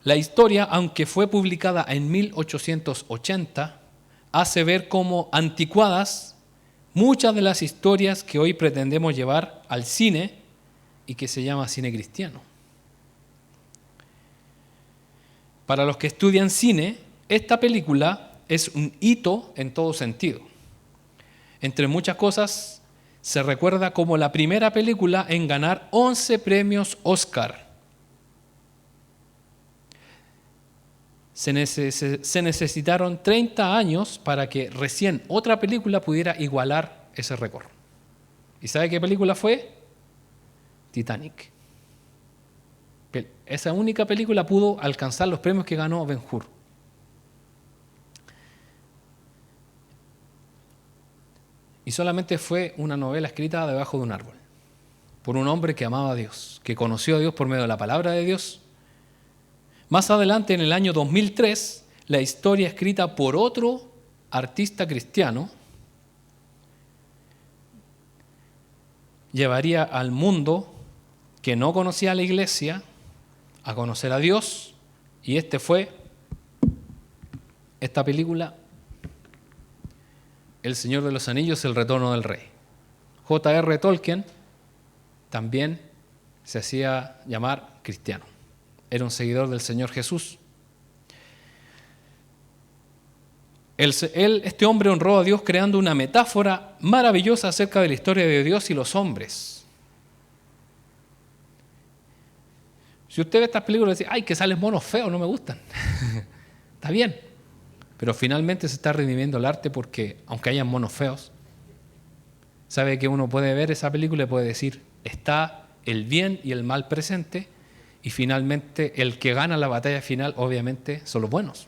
La historia, aunque fue publicada en 1880, hace ver como anticuadas muchas de las historias que hoy pretendemos llevar al cine y que se llama cine cristiano. Para los que estudian cine, esta película es un hito en todo sentido. Entre muchas cosas, se recuerda como la primera película en ganar 11 premios Oscar. Se necesitaron 30 años para que recién otra película pudiera igualar ese récord. ¿Y sabe qué película fue? Titanic. Esa única película pudo alcanzar los premios que ganó Ben-Hur. Y solamente fue una novela escrita debajo de un árbol, por un hombre que amaba a Dios, que conoció a Dios por medio de la palabra de Dios. Más adelante, en el año 2003, la historia escrita por otro artista cristiano llevaría al mundo que no conocía a la iglesia a conocer a Dios, y fue esta película, El Señor de los Anillos, El Retorno del Rey. J.R. Tolkien también se hacía llamar cristiano. Era un seguidor del Señor Jesús. Este hombre honró a Dios creando una metáfora maravillosa acerca de la historia de Dios y los hombres. Si usted ve estas películas y dice, ¡ay, que salen monos feos, no me gustan! Está bien, pero finalmente se está redimiendo el arte porque, aunque hayan monos feos, sabe que uno puede ver esa película y puede decir, está el bien y el mal presente, y finalmente el que gana la batalla final, obviamente, son los buenos.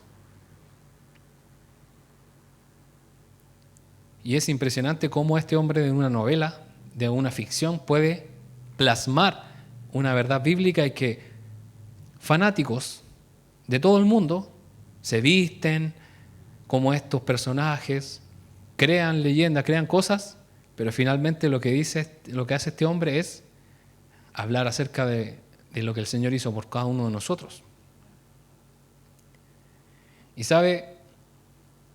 Y es impresionante cómo este hombre de una novela, de una ficción, puede plasmar una verdad bíblica y que fanáticos de todo el mundo se visten como estos personajes, crean leyendas, crean cosas, pero finalmente lo que hace este hombre es hablar acerca de lo que el Señor hizo por cada uno de nosotros. Y sabe,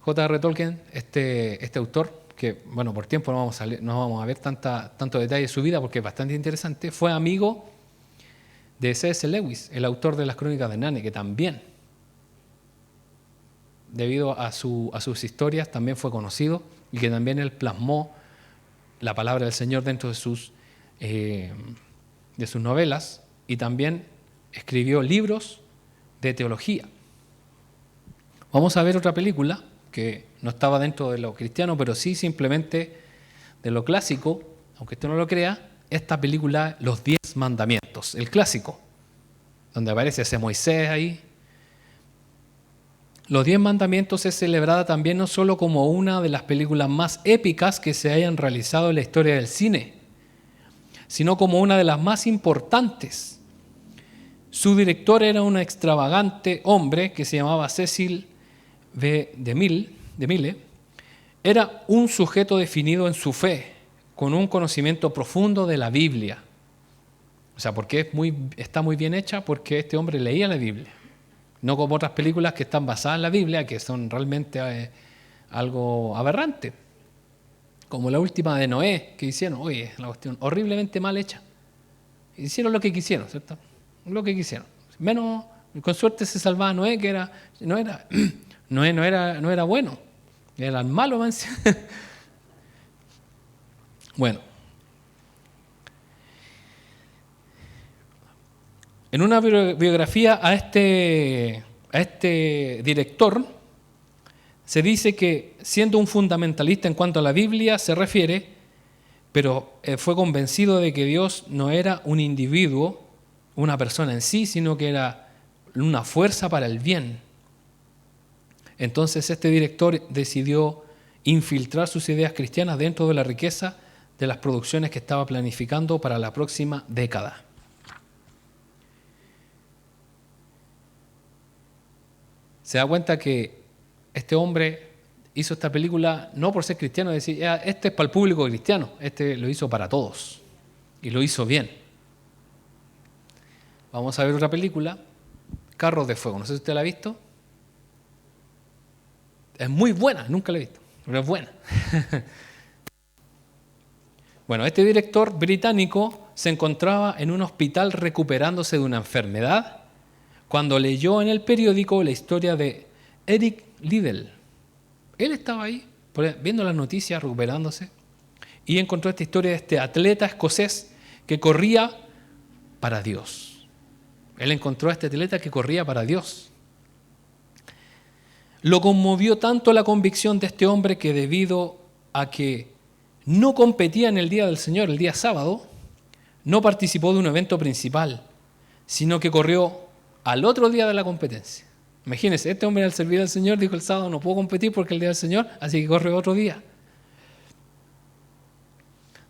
J.R. Tolkien, este autor, porque, bueno, por tiempo no vamos a ver tanto detalle de su vida porque es bastante interesante, fue amigo de C.S. Lewis, el autor de las Crónicas de Narnia, que también, debido a sus historias, también fue conocido y que también él plasmó la palabra del Señor dentro de sus novelas y también escribió libros de teología. Vamos a ver otra película que no estaba dentro de lo cristiano, pero sí simplemente de lo clásico, aunque usted no lo crea, esta película, Los 10 Mandamientos, el clásico, donde aparece ese Moisés ahí. Los 10 Mandamientos es celebrada también no solo como una de las películas más épicas que se hayan realizado en la historia del cine, sino como una de las más importantes. Su director era un extravagante hombre que se llamaba Cecil B. DeMille. Era un sujeto definido en su fe, con un conocimiento profundo de la Biblia. O sea, ¿por qué está muy bien hecha? Porque este hombre leía la Biblia. No como otras películas que están basadas en la Biblia, que son realmente algo aberrante. Como la última de Noé, que hicieron, oye, la cuestión horriblemente mal hecha. Hicieron lo que quisieron, ¿cierto? Lo que quisieron. Menos, con suerte se salvaba Noé, que no era bueno. Era el malo, man. Bueno. En una biografía a este director se dice que siendo un fundamentalista en cuanto a la Biblia se refiere, pero fue convencido de que Dios no era un individuo, una persona en sí, sino que era una fuerza para el bien. Entonces este director decidió infiltrar sus ideas cristianas dentro de la riqueza de las producciones que estaba planificando para la próxima década. Se da cuenta que este hombre hizo esta película no por ser cristiano, decir, este es para el público cristiano, este lo hizo para todos y lo hizo bien. Vamos a ver otra película, Carros de Fuego, no sé si usted la ha visto. Es muy buena, nunca la he visto, pero es buena. Bueno, este director británico se encontraba en un hospital recuperándose de una enfermedad cuando leyó en el periódico la historia de Eric Liddell. Él estaba ahí viendo las noticias, recuperándose, y encontró esta historia de este atleta escocés que corría para Dios. Él encontró a este atleta que corría para Dios. Lo conmovió tanto la convicción de este hombre que debido a que no competía en el día del Señor, el día sábado, no participó de un evento principal, sino que corrió al otro día de la competencia. Imagínense, este hombre al servir al Señor dijo el sábado no puedo competir porque es el día del Señor, así que corre otro día.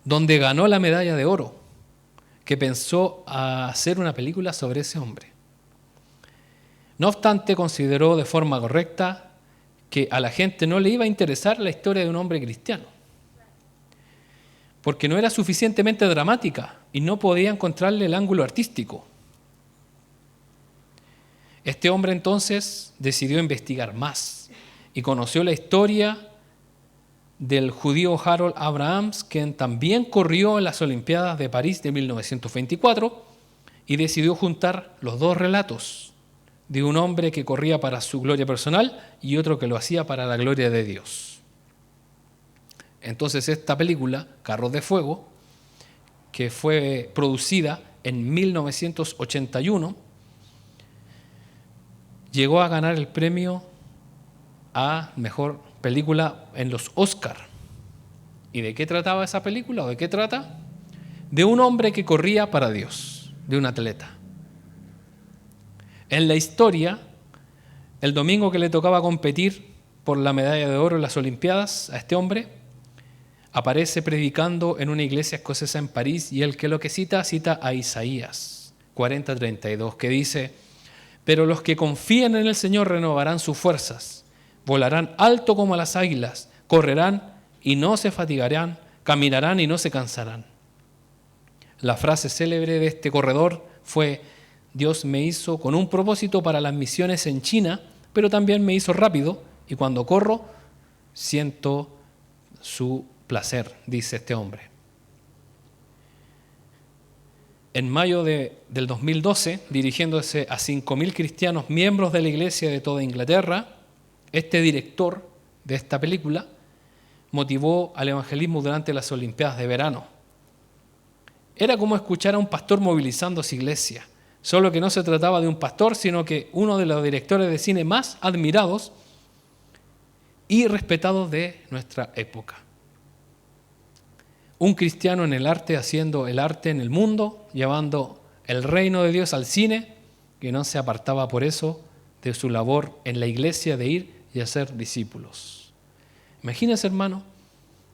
Donde ganó la medalla de oro, que pensó hacer una película sobre ese hombre. No obstante, consideró de forma correcta que a la gente no le iba a interesar la historia de un hombre cristiano, porque no era suficientemente dramática y no podía encontrarle el ángulo artístico. Este hombre entonces decidió investigar más y conoció la historia del judío Harold Abrahams, quien también corrió en las Olimpiadas de París de 1924 y decidió juntar los dos relatos de un hombre que corría para su gloria personal y otro que lo hacía para la gloria de Dios. Entonces esta película, Carros de Fuego, que fue producida en 1981, llegó a ganar el premio a Mejor Película en los Oscar. ¿Y de qué trataba esa película? ¿O de qué trata? De un hombre que corría para Dios, de un atleta. En la historia, el domingo que le tocaba competir por la medalla de oro en las Olimpiadas, a este hombre aparece predicando en una iglesia escocesa en París y el que lo que cita a Isaías 40:32, que dice: pero los que confían en el Señor renovarán sus fuerzas, volarán alto como las águilas, correrán y no se fatigarán, caminarán y no se cansarán. La frase célebre de este corredor fue: Dios me hizo con un propósito para las misiones en China, pero también me hizo rápido y cuando corro siento su placer, dice este hombre. En mayo del 2012, dirigiéndose a 5.000 cristianos miembros de la iglesia de toda Inglaterra, este director de esta película motivó al evangelismo durante las Olimpiadas de verano. Era como escuchar a un pastor movilizando a su iglesia, solo que no se trataba de un pastor, sino que uno de los directores de cine más admirados y respetados de nuestra época. Un cristiano en el arte, haciendo el arte en el mundo, llevando el reino de Dios al cine, que no se apartaba por eso de su labor en la iglesia de ir y hacer discípulos. Imagínense, hermano,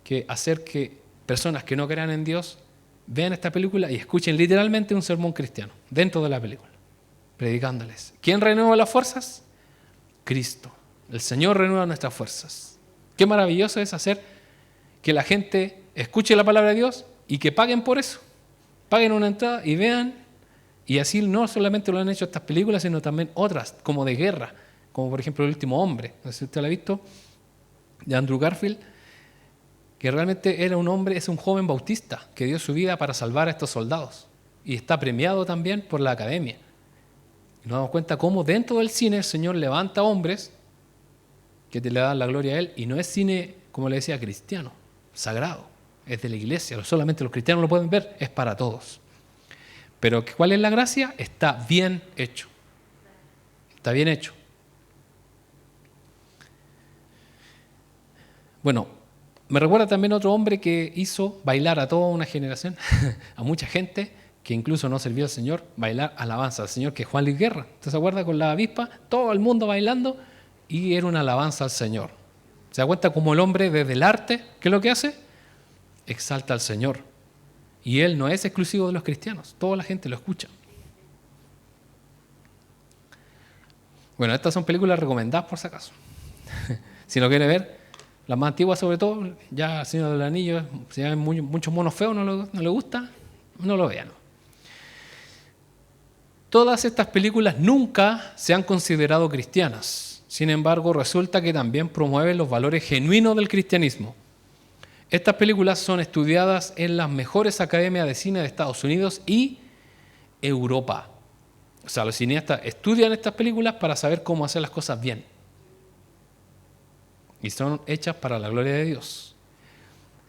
que hacer que personas que no crean en Dios vean esta película y escuchen literalmente un sermón cristiano dentro de la película, predicándoles. ¿Quién renueva las fuerzas? Cristo. El Señor renueva nuestras fuerzas. Qué maravilloso es hacer que la gente escuche la palabra de Dios y que paguen por eso. Paguen una entrada y vean. Y así no solamente lo han hecho estas películas, sino también otras, como de guerra, como por ejemplo El último hombre, no sé si usted lo ha visto, de Andrew Garfield, que realmente era un hombre, es un joven bautista que dio su vida para salvar a estos soldados. Y está premiado también por la academia. Y nos damos cuenta cómo dentro del cine el Señor levanta hombres que le dan la gloria a Él, y no es cine, como le decía, cristiano, sagrado, es de la iglesia, solamente los cristianos lo pueden ver, es para todos. Pero ¿cuál es la gracia? Está bien hecho. Está bien hecho. Bueno, me recuerda también otro hombre que hizo bailar a toda una generación, a mucha gente que incluso no servía al Señor, bailar alabanza al Señor, que es Juan Luis Guerra. ¿Usted se acuerda con la avispa? Todo el mundo bailando y era una alabanza al Señor. ¿Se da cuenta cómo el hombre desde el arte, qué es lo que hace? Exalta al Señor. Y él no es exclusivo de los cristianos, toda la gente lo escucha. Bueno, estas son películas recomendadas por si acaso. Si no quiere ver, las más antiguas sobre todo, ya El Señor del Anillo, si hay muchos monos feos, no le gusta, no lo vean. Todas estas películas nunca se han considerado cristianas. Sin embargo, resulta que también promueven los valores genuinos del cristianismo. Estas películas son estudiadas en las mejores academias de cine de Estados Unidos y Europa. O sea, los cineastas estudian estas películas para saber cómo hacer las cosas bien. Y son hechas para la gloria de Dios.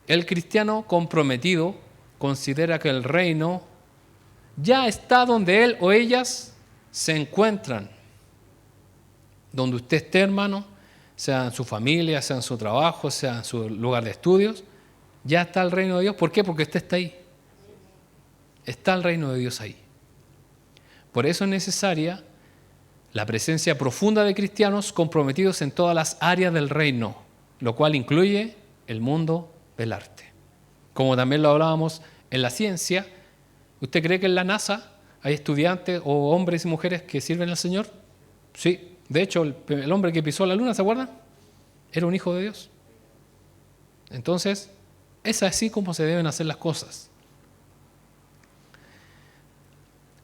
El cristiano comprometido considera que el reino ya está donde él o ellas se encuentran. Donde usted esté, hermano, sea en su familia, sea en su trabajo, sea en su lugar de estudios, ya está el reino de Dios. ¿Por qué? Porque usted está ahí. Está el reino de Dios ahí. Por eso es necesaria la presencia profunda de cristianos comprometidos en todas las áreas del reino, lo cual incluye el mundo del arte. Como también lo hablábamos en la ciencia, ¿usted cree que en la NASA hay estudiantes o hombres y mujeres que sirven al Señor? Sí. De hecho, el hombre que pisó la luna, ¿se acuerdan? Era un hijo de Dios. Entonces, es así como se deben hacer las cosas.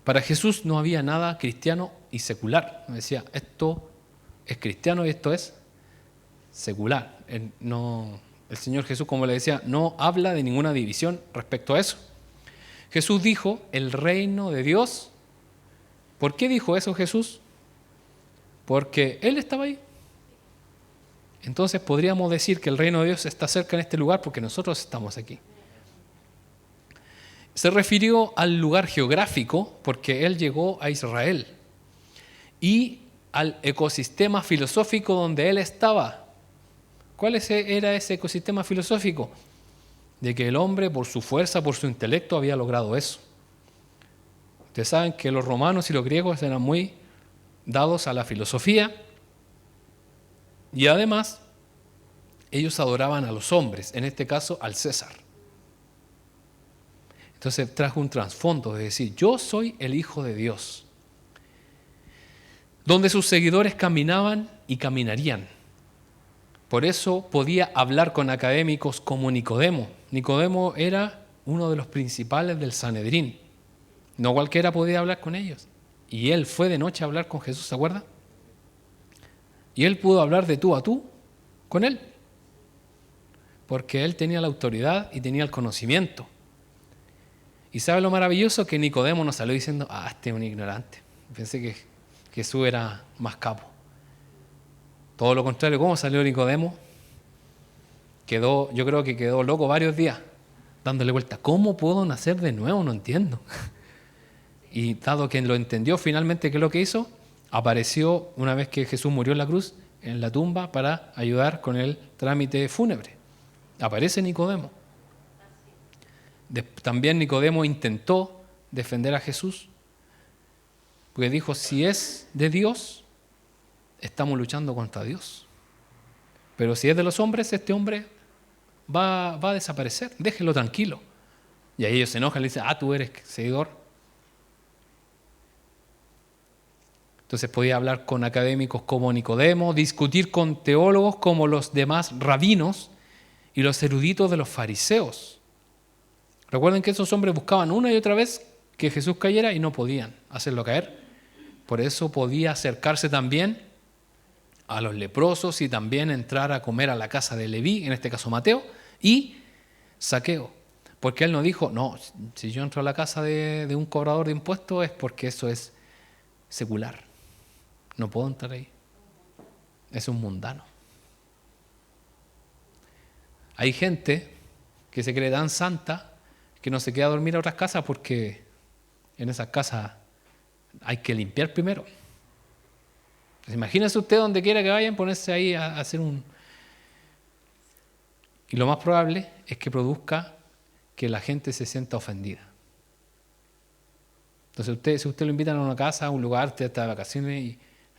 Para Jesús no había nada cristiano y secular. Decía, esto es cristiano y esto es secular. El Señor Jesús, como le decía, no habla de ninguna división respecto a eso. Jesús dijo, el reino de Dios. ¿Por qué dijo eso Jesús? Porque Él estaba ahí. Entonces podríamos decir que el reino de Dios está cerca en este lugar porque nosotros estamos aquí. Se refirió al lugar geográfico porque Él llegó a Israel y al ecosistema filosófico donde Él estaba. ¿Cuál era ese ecosistema filosófico? De que el hombre por su fuerza, por su intelecto había logrado eso. Ustedes saben que los romanos y los griegos eran muy dados a la filosofía y además ellos adoraban a los hombres, en este caso al César. Entonces trajo un trasfondo de decir, yo soy el Hijo de Dios, donde sus seguidores caminaban y caminarían. Por eso podía hablar con académicos como Nicodemo. Nicodemo era uno de los principales del Sanedrín. No cualquiera podía hablar con ellos. Y él fue de noche a hablar con Jesús, ¿se acuerda? Y él pudo hablar de tú a tú con él. porque él tenía la autoridad y tenía el conocimiento. ¿Y sabe lo maravilloso? Que Nicodemo no salió diciendo, este es un ignorante. Pensé que Jesús era más capo. Todo lo contrario, ¿cómo salió Nicodemo? Yo creo que quedó loco varios días, dándole vuelta. ¿Cómo puedo nacer de nuevo? No entiendo. Y dado que lo entendió finalmente, ¿qué es lo que hizo? Apareció una vez que Jesús murió en la cruz, en la tumba, para ayudar con el trámite fúnebre. Aparece Nicodemo. También Nicodemo intentó defender a Jesús, porque dijo, si es de Dios, estamos luchando contra Dios. Pero si es de los hombres, este hombre va a desaparecer, déjelo tranquilo. Y ahí ellos se enojan y le dicen, tú eres seguidor. Entonces podía hablar con académicos como Nicodemo, discutir con teólogos como los demás rabinos y los eruditos de los fariseos. Recuerden que esos hombres buscaban una y otra vez que Jesús cayera y no podían hacerlo caer. Por eso podía acercarse también a los leprosos y también entrar a comer a la casa de Leví, en este caso Mateo, y Zaqueo. Porque él no dijo, no, si yo entro a la casa de un cobrador de impuestos es porque eso es secular. No puedo entrar ahí. Es un mundano. Hay gente que se cree tan santa que no se queda a dormir a otras casas porque en esas casas hay que limpiar primero. Pues imagínese usted donde quiera que vayan, ponerse ahí a hacer un... Y lo más probable es que produzca que la gente se sienta ofendida. Entonces si usted lo invitan a una casa, a un lugar, usted está de vacaciones y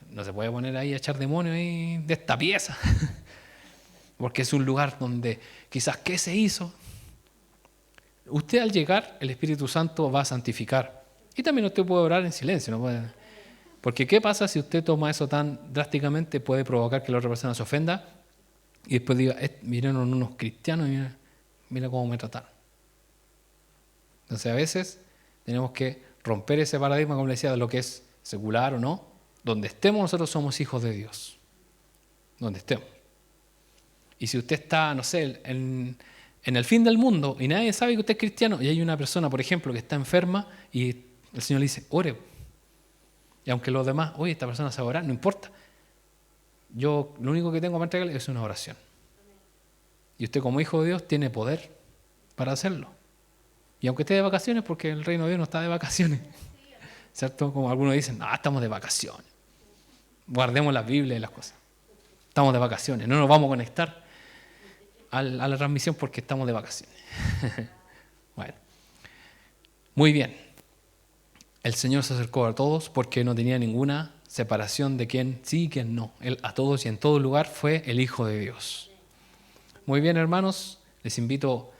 no se puede poner ahí a echar demonios ahí de esta pieza. Porque es un lugar donde quizás ¿qué se hizo? Usted al llegar, el Espíritu Santo va a santificar. Y también usted puede orar en silencio, ¿no? Porque ¿qué pasa si usted toma eso tan drásticamente? Puede provocar que la otra persona se ofenda y después diga, miren unos cristianos, mira cómo me trataron. Entonces a veces tenemos que romper ese paradigma, como le decía, de lo que es secular o no. Donde estemos nosotros somos hijos de Dios. Donde estemos. Y si usted está, no sé, en el fin del mundo y nadie sabe que usted es cristiano y hay una persona, por ejemplo, que está enferma y el Señor le dice, ore. Y aunque los demás, oye, esta persona sabe orar, no importa. Yo lo único que tengo para entregarle es una oración. Y usted como hijo de Dios tiene poder para hacerlo. Y aunque esté de vacaciones, porque el reino de Dios no está de vacaciones. ¿Cierto? Como algunos dicen, estamos de vacaciones. Guardemos la Biblia y las cosas. Estamos de vacaciones, no nos vamos a conectar a la transmisión porque estamos de vacaciones. Bueno, muy bien. El Señor se acercó a todos porque no tenía ninguna separación de quién sí y quién no. Él a todos y en todo lugar fue el Hijo de Dios. Muy bien, hermanos, les invito